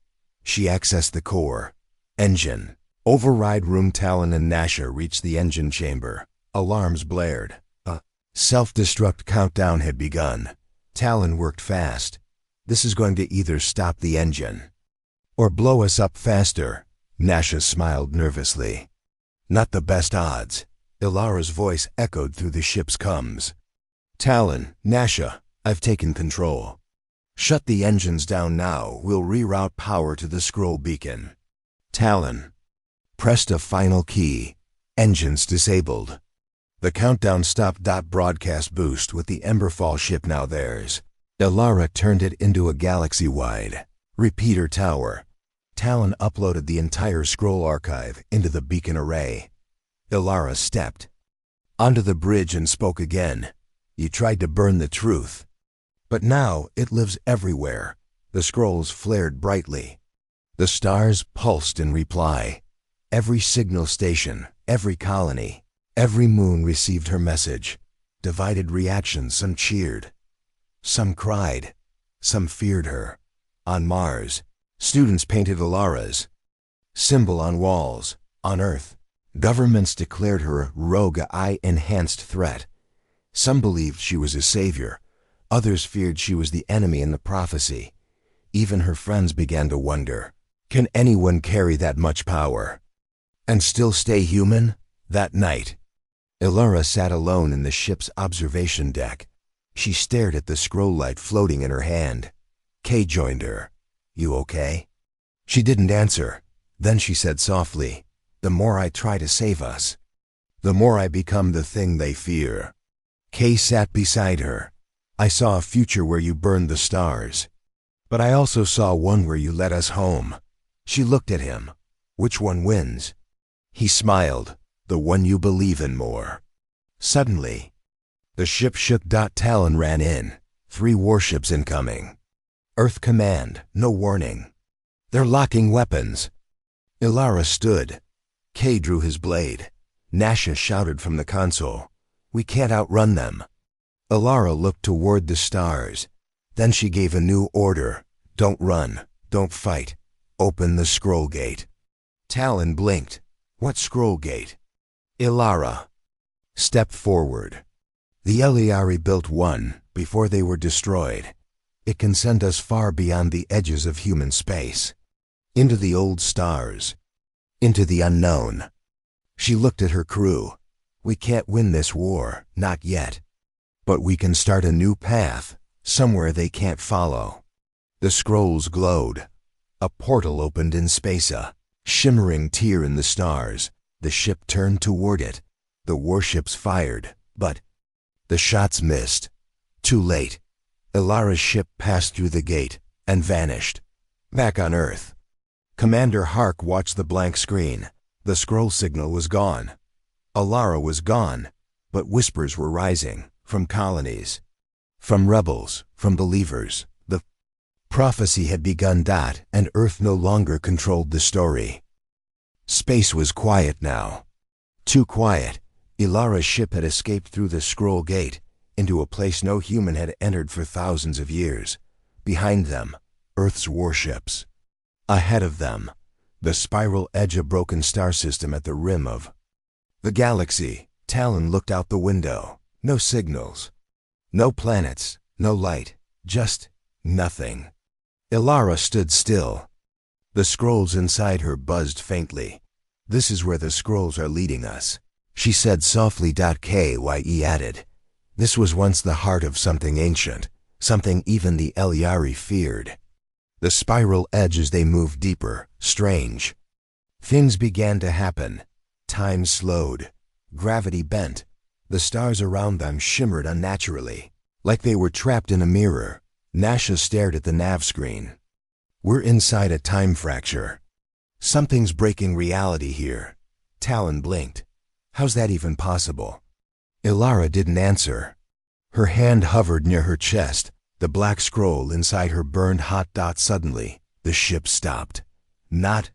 She accessed the core. Engine. Override room. Talon and Nasha reached the engine chamber. Alarms blared. A self-destruct countdown had begun. Talon worked fast. "This is going to either stop the engine or blow us up faster." Nasha smiled nervously. "Not the best odds." Ilara's voice echoed through the ship's comms. "Talon, Nasha, I've taken control. Shut the engines down now. We'll reroute power to the scroll beacon." Talon pressed a final key. Engines disabled. The countdown stopped. Broadcast boost with the Emberfall ship now theirs. Ilara turned it into a galaxy-wide repeater tower. Talon uploaded the entire scroll archive into the beacon array. Ilara stepped onto the bridge and spoke again. "You tried to burn the truth, but now it lives everywhere." The scrolls flared brightly. The stars pulsed in reply. Every signal station, every colony, every moon received her message. Divided reactions. Some cheered, some cried, some feared her. On Mars, students painted Ilara's symbol on walls. On Earth, governments declared her a rogue AI-enhanced threat. Some believed she was a savior. Others feared she was the enemy in the prophecy. Even her friends began to wonder, can anyone carry that much power and still stay human? That night, Ilara sat alone in the ship's observation deck. She stared at the scroll light floating in her hand. Kay joined her. "You okay?" She didn't answer. Then she said softly, "The more I try to save us, the more I become the thing they fear." Kay sat beside her. "I saw a future where you burned the stars, but I also saw one where you led us home." She looked at him. "Which one wins?" He smiled. "The one you believe in more." Suddenly, the ship shook. Talon ran in. 3 warships incoming. Earth command, no warning. "They're locking weapons." Ilara stood. Kay drew his blade. Nasha shouted from the console, "We can't outrun them." Ilara looked toward the stars. Then she gave a new order. "Don't run. Don't fight. Open the scroll gate." Talon blinked. "What scroll gate?" Ilara stepped forward. "The Eliari built one before they were destroyed. It can send us far beyond the edges of human space, into the old stars, into the unknown." She looked at her crew. "We can't win this war, not yet. But we can start a new path, somewhere they can't follow." The scrolls glowed. A portal opened in space, a shimmering tear in the stars. The ship turned toward it. The warships fired, but the shots missed. Too late. Ilara's ship passed through the gate and vanished. Back on Earth, Commander Hark watched the blank screen. The scroll signal was gone. Alara was gone, but whispers were rising from colonies, from rebels, from believers. The prophecy had begun, and Earth no longer controlled the story. Space was quiet now. Too quiet. Ilara's ship had escaped through the scroll gate into a place no human had entered for thousands of years. Behind them, Earth's warships. Ahead of them, the spiral edge, a broken star system at the rim of the galaxy. Talon looked out the window. No signals. No planets. No light. Just nothing. Ilara stood still. The scrolls inside her buzzed faintly. "This is where the scrolls are leading us," she said softly. Kye added, "This was once the heart of something ancient, something even the Elyari feared." The spiral edge, as they moved deeper, strange. Things began to happen. Time slowed. Gravity bent. The stars around them shimmered unnaturally, like they were trapped in a mirror. Nasha stared at the nav screen. "We're inside a time fracture. Something's breaking reality here." Talon blinked. "How's that even possible?" Ilara didn't answer. Her hand hovered near her chest. The black scroll inside her burned hot. Suddenly, the ship stopped. Not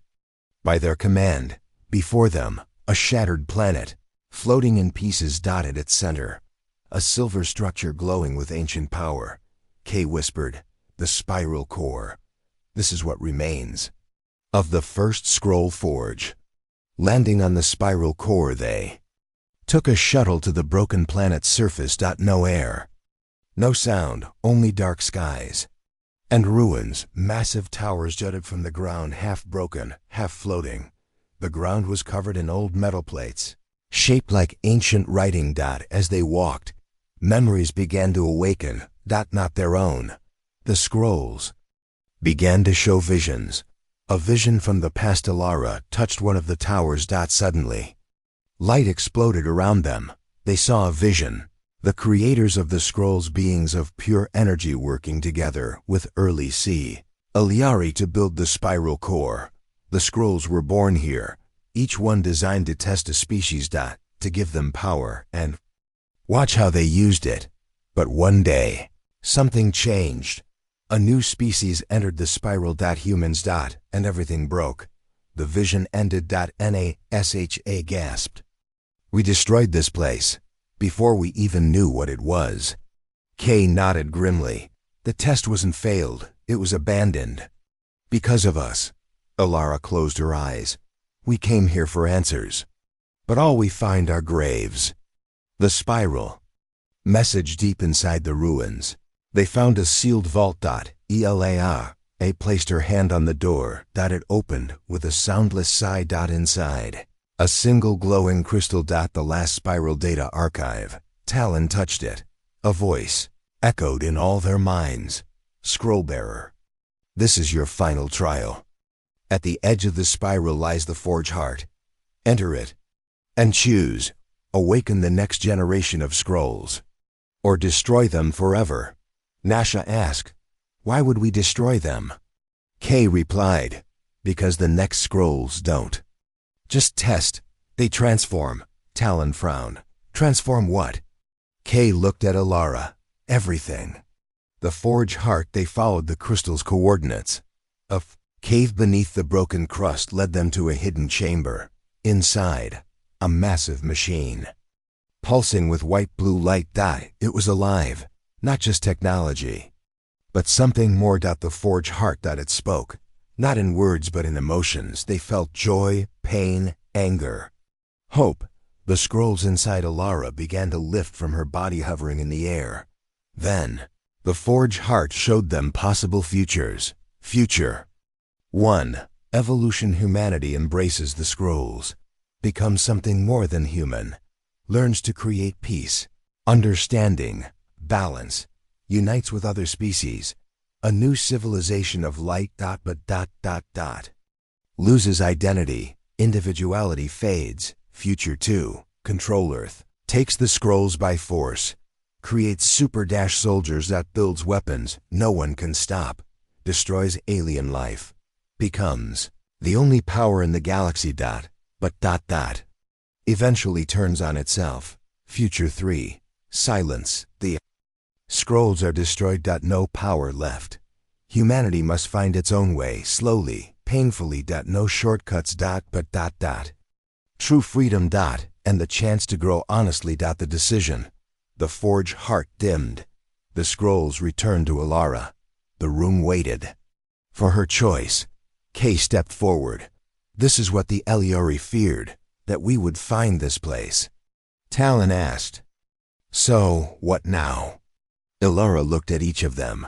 by their command. Before them, a shattered planet, floating in pieces, dotted its center. A silver structure glowing with ancient power. Kay whispered, "The spiral core. This is what remains of the first scroll forge." Landing on the spiral core, they took a shuttle to the broken planet's surface. No air. No sound, only dark skies. And ruins. Massive towers jutted from the ground, half broken, half floating. The ground was covered in old metal plates, shaped like ancient writing. As they walked, memories began to awaken. Not their own. The scrolls began to show visions. A vision from the past. Ilara touched one of the towers. Suddenly, light exploded around them. They saw a vision. The creators of the scrolls, beings of pure energy working together with early Elyari to build the spiral core. The scrolls were born here, each one designed to test a species. To give them power and watch how they used it. But one day, something changed. A new species entered the spiral. Humans. And everything broke. The vision ended. Nasha gasped. "We destroyed this place before we even knew what it was." Kay nodded grimly. "The test wasn't failed, it was abandoned. Because of us." Ilara closed her eyes. "We came here for answers, but all we find are graves." The spiral message deep inside the ruins. They found a sealed vault. Ela placed her hand on the door. It opened with a soundless sigh. Inside, a single glowing crystal. The last spiral data archive. Talon touched it. A voice echoed in all their minds. "Scrollbearer, this is your final trial. At the edge of the spiral lies the forge heart. Enter it and choose. Awaken the next generation of scrolls, or destroy them forever." Nasha asked, "Why would we destroy them?" Kay replied, "Because the next scrolls don't just test, they transform." Talon frowned. "Transform what?" Kay looked at Ilara. "Everything." The forge heart. They followed the crystal's coordinates. A cave beneath the broken crust led them to a hidden chamber. Inside, a massive machine, pulsing with white-blue light. It was alive. Not just technology, but something more. The forge heart. It spoke, not in words but in emotions. They felt joy, pain, anger, hope. The scrolls inside Ilara began to lift from her body, hovering in the air. Then, the forge heart showed them possible futures. Future 1. Evolution. Humanity embraces the scrolls, becomes something more than human, learns to create peace, understanding, balance, unites with other species, a new civilization of light. But loses identity, individuality fades. Future 2. Control Earth, takes the scrolls by force, creates super soldiers. Builds weapons no one can stop, destroys alien life, becomes the only power in the galaxy. But eventually turns on itself. Future 3. Silence. The scrolls are destroyed. No power left. Humanity must find its own way, slowly, painfully. No shortcuts. But. True freedom. And the chance to grow honestly. The decision. The forge heart dimmed. The scrolls returned to Alara. The room waited for her choice. Kay stepped forward. This is what the Eliori feared, that we would find this place. Talon asked, "So, what now?" Alara looked at each of them.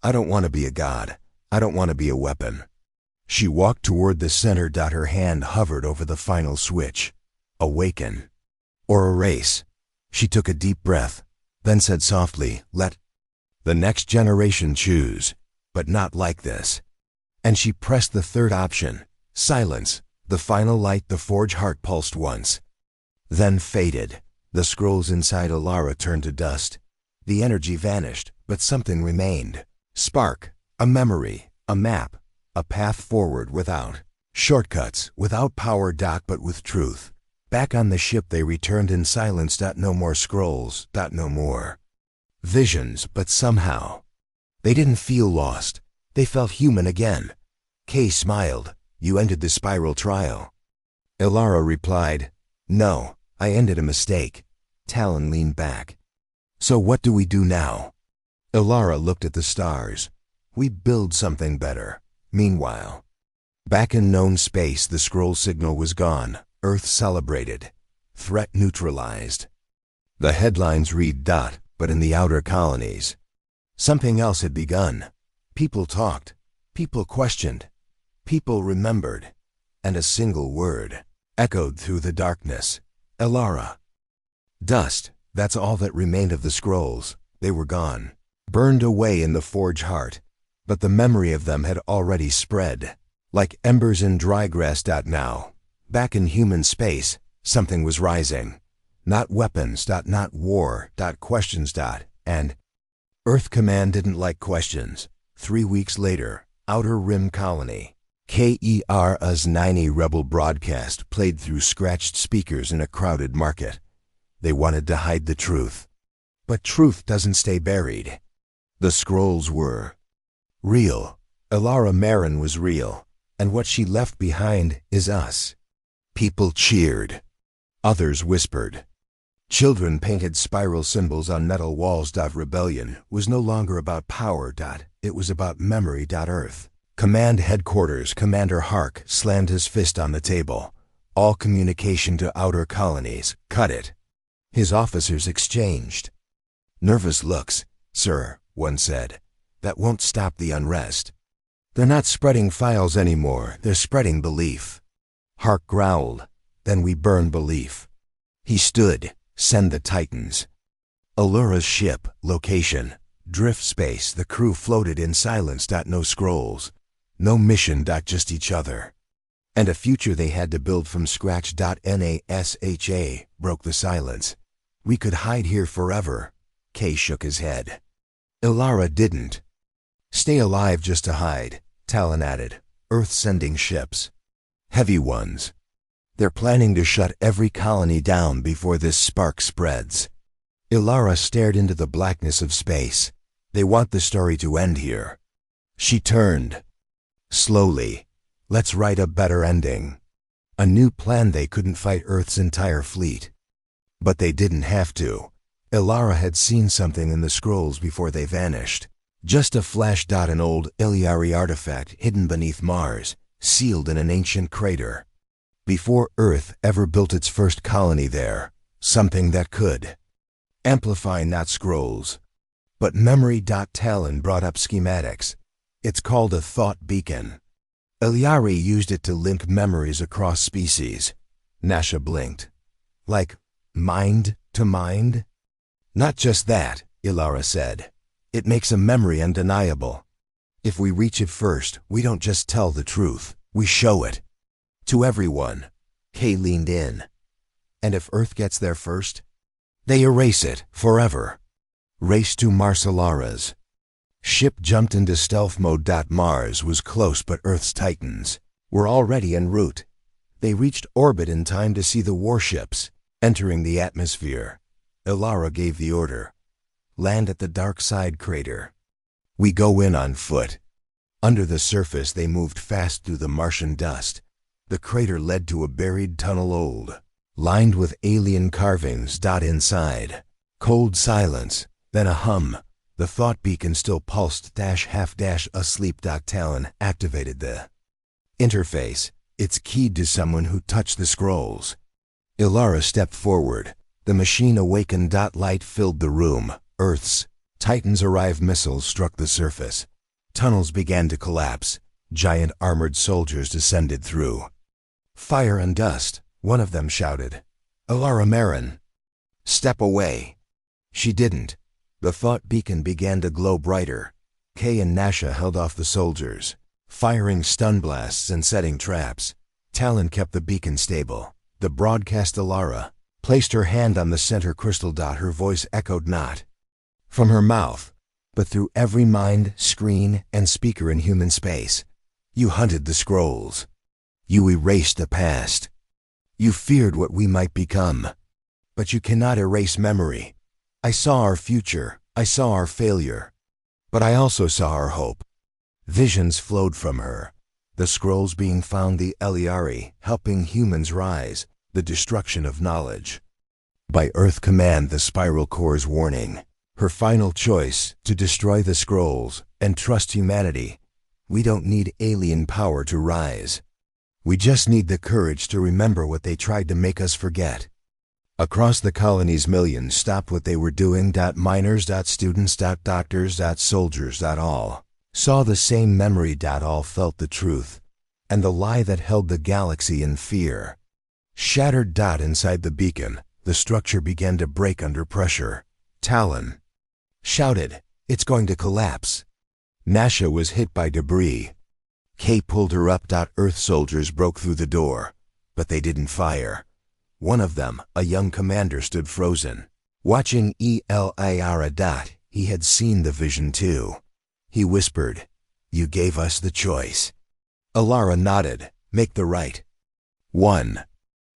"I don't want to be a god. I don't want to be a weapon." She walked toward the center. Her hand hovered over the final switch. Awaken. Or erase. She took a deep breath, then said softly, "Let the next generation choose, but not like this." And she pressed the third option. Silence. The final light. The forge heart pulsed once, then faded. The scrolls inside Alara turned to dust. The energy vanished, but something remained. Spark. A memory. A map. A path forward without shortcuts, without power. But with truth. Back on the ship they returned in silence. No more scrolls. No more visions, but somehow they didn't feel lost. They felt human again. Kay smiled. "You ended the spiral trial." Alara replied, "No, I ended a mistake." Talon leaned back. "So what do we do now?" Alara looked at the stars. "We build something better." Meanwhile, back in known space, the scroll signal was gone. Earth celebrated. Threat neutralized. The headlines read. But in the outer colonies, something else had begun. People talked. People questioned. People remembered. And a single word echoed through the darkness. Alara. Dust. That's all that remained of the scrolls. They were gone. Burned away in the forge heart. But the memory of them had already spread. Like embers in dry grass. Now, back in human space, something was rising. Not weapons. Not war. Questions. And Earth Command didn't like questions. 3 weeks later, Outer Rim Colony. KERA's 90 rebel broadcast played through scratched speakers in a crowded market. They wanted to hide the truth. But truth doesn't stay buried. The scrolls were real. Alara Marin was real. And what she left behind is us. People cheered. Others whispered. Children painted spiral symbols on metal walls. Rebellion was no longer about power. It was about memory. Earth Command Headquarters. Commander Hark slammed his fist on the table. All communication to outer colonies. Cut it. His officers exchanged nervous looks. "Sir," one said, "that won't stop the unrest." "They're not spreading files anymore. They're spreading belief." Hark growled. "Then we burn belief." He stood. "Send the Titans." Alura's ship. Location. Drift space. The crew floated in silence. No scrolls. No mission. Just each other. And a future they had to build from scratch. NASHA broke the silence. "We could hide here forever." Kay shook his head. Alara didn't. "Stay alive just to hide," Talon added. "Earth sending ships. Heavy ones. They're planning to shut every colony down before this spark spreads." Alara stared into the blackness of space. "They want the story to end here." She turned. Slowly. "Let's write a better ending." A new plan. They couldn't fight Earth's entire fleet. But they didn't have to. Alara had seen something in the scrolls before they vanished. Just a flash. An old Iliari artifact hidden beneath Mars, sealed in an ancient crater. Before Earth ever built its first colony there, something that could amplify not scrolls, but memory. Talon brought up schematics. "It's called a thought beacon." Iliari used it to link memories across species. Nasha blinked. "Like mind to mind?" "Not just that," Alara said. "It makes a memory undeniable. If we reach it first, we don't just tell the truth, we show it. To everyone." Kay leaned in. "And if Earth gets there first?" "They erase it, forever." Race to Marsalara's ship jumped into stealth mode. Mars was close, but Earth's Titans were already en route. They reached orbit in time to see the warships. Entering the atmosphere, Ilara gave the order. Land at the dark side crater. We go in on foot. Under the surface they moved fast through the Martian dust. The crater led to a buried tunnel lined with alien carvings. Inside. Cold silence, then a hum. The thought beacon still pulsed. Asleep. Talon activated the interface. It's keyed to someone who touched the scrolls. Ilara stepped forward. The machine awakened. Light filled the room. Earth's Titans arrived. Missiles struck the surface. Tunnels began to collapse. Giant armored soldiers descended through. Fire and dust, one of them shouted. Ilara Marin, step away. She didn't. The thought beacon began to glow brighter. Kay and Nasha held off the soldiers, firing stun blasts and setting traps. Talon kept the beacon stable. The broadcast Ilara placed her hand on the center crystal. Her voice echoed not from her mouth, but through every mind, screen, and speaker in human space. You hunted the scrolls. You erased the past. You feared what we might become. But you cannot erase memory. I saw our future. I saw our failure. But I also saw our hope. Visions flowed from her. The scrolls being found, the Eliari, helping humans rise, the destruction of knowledge. By Earth command, the Spiral Core's warning. Her final choice, to destroy the scrolls and trust humanity. We don't need alien power to rise. We just need the courage to remember what they tried to make us forget. Across the colonies, millions stopped what they were doing. Miners, students, doctors, soldiers, all saw the same memory. All felt the truth and the lie that held the galaxy in fear. Shattered. Inside the beacon, the structure began to break under pressure. Talon shouted, "It's going to collapse." Nasha was hit by debris. Kay pulled her up. Earth soldiers broke through the door, but they didn't fire. One of them, a young commander, stood frozen, watching Elara. He had seen the vision too. He whispered, "You gave us the choice." Ilara nodded, "Make the right one."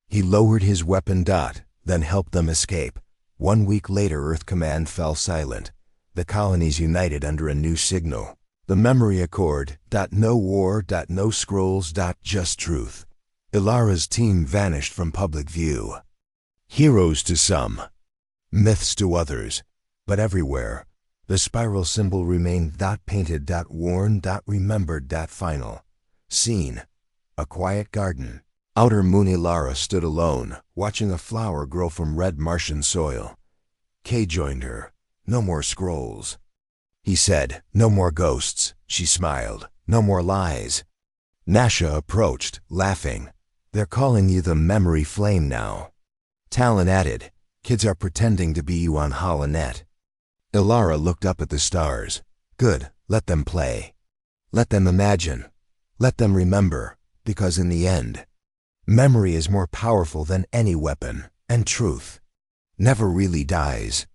He lowered his weapon. Then helped them escape. 1 week later, Earth Command fell silent. The colonies united under a new signal. The Memory Accord. No war. No scrolls. Just truth. Ilara's team vanished from public view. Heroes to some, myths to others, but everywhere, the spiral symbol remained. Painted. Worn. Remembered. Final scene. A quiet garden. Outer moon. Ilara stood alone, watching a flower grow from red Martian soil. Kay joined her. "No more scrolls," he said. "No more ghosts," she smiled. "No more lies." Nasha approached, laughing. "They're calling you the memory flame now." Talon added, "Kids are pretending to be you on Holonet." Ilara looked up at the stars. "Good, let them play. Let them imagine. Let them remember, because in the end, memory is more powerful than any weapon, and truth never really dies.